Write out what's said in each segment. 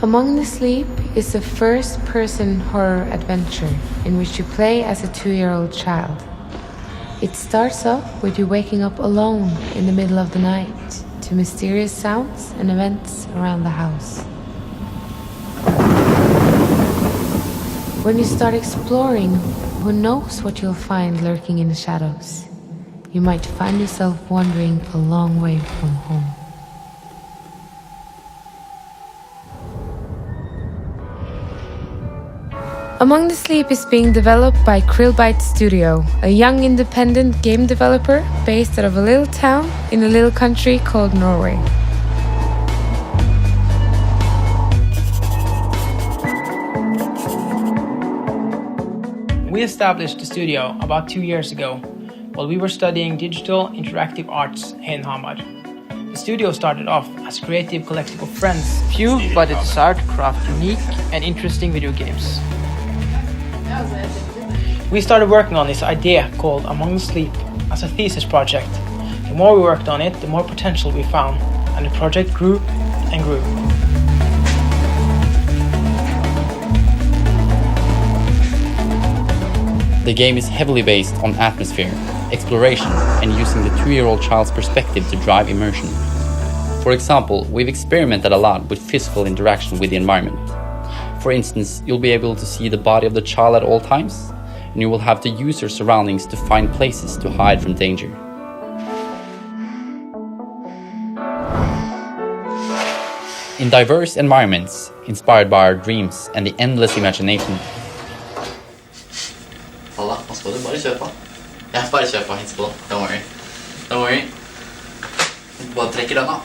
Among the Sleep is a first-person horror adventure in which you play as a 2-year-old child. It starts off with you waking up alone in the middle of the night to mysterious sounds and events around the house. When you start exploring, who knows what you'll find lurking in the shadows? You might find yourself wandering a long way from home. Among the Sleep is being developed by Krillbite Studio, a young independent game developer based out of a little town in a little country called Norway. We established the studio about 2 years ago while we were studying digital interactive arts here in Hamar. The studio started off as a creative collective of friends, fueled by the desire to craft unique and interesting video games. We started working on this idea called Among the Sleep as a thesis project. The more we worked on it, the more potential we found, and the project grew and grew. The game is heavily based on atmosphere, exploration, and using the 2-year-old child's perspective to drive immersion. For example, we've experimented a lot with physical interaction with the environment. For instance, you'll be able to see the body of the child at all times, and you will have to use your surroundings to find places to hide from danger. In diverse environments, inspired by our dreams and the endless imagination. Halla, nå skal du bare kjøpe. Jeg bare kjøper hits på. Don't worry. Don't worry. Bare trekker den da.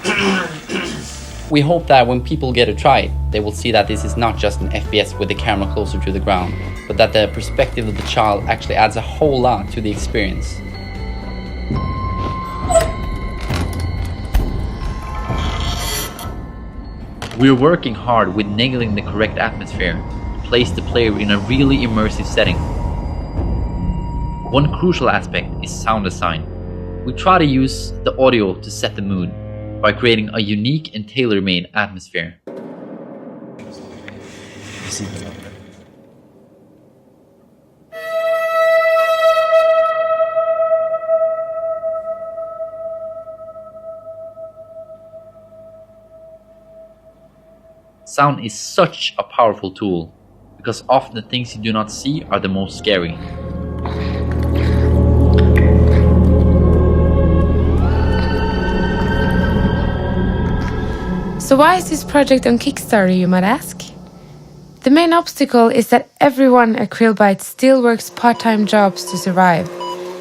We hope that when people get to try it, they will see that this is not just an FPS with the camera closer to the ground, but that the perspective of the child actually adds a whole lot to the experience. We're working hard with nailing the correct atmosphere to place the player in a really immersive setting. One crucial aspect is sound design. We try to use the audio to set the mood by creating a unique and tailor-made atmosphere. Sound is such a powerful tool, because often the things you do not see are the most scary. So why is this project on Kickstarter, you might ask? The main obstacle is that everyone at Krillbite still works part-time jobs to survive.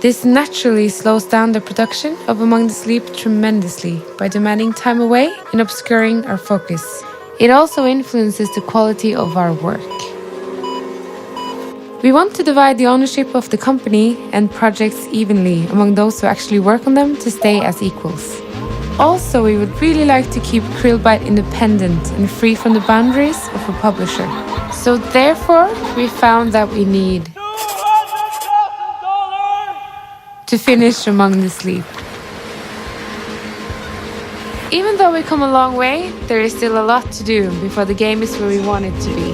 This naturally slows down the production of Among the Sleep tremendously by demanding time away and obscuring our focus. It also influences the quality of our work. We want to divide the ownership of the company and projects evenly among those who actually work on them to stay as equals. Also, we would really like to keep Krillbite independent and free from the boundaries of a publisher. So therefore, we found that we need to finish Among the Sleep. Even though we come a long way, there is still a lot to do before the game is where we want it to be.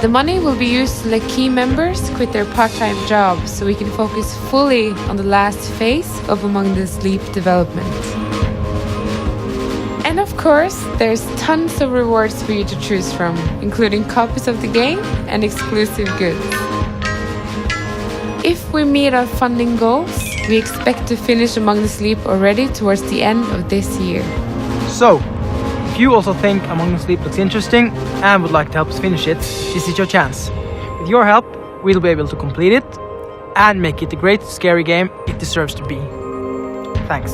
The money will be used to let key members quit their part-time jobs so we can focus fully on the last phase of Among the Sleep development. And of course, there's tons of rewards for you to choose from, including copies of the game and exclusive goods. If we meet our funding goals, we expect to finish Among the Sleep already towards the end of this year. So, if you also think Among the Sleep looks interesting and would like to help us finish it, this is your chance. With your help, we'll be able to complete it and make it the great scary game it deserves to be. Thanks.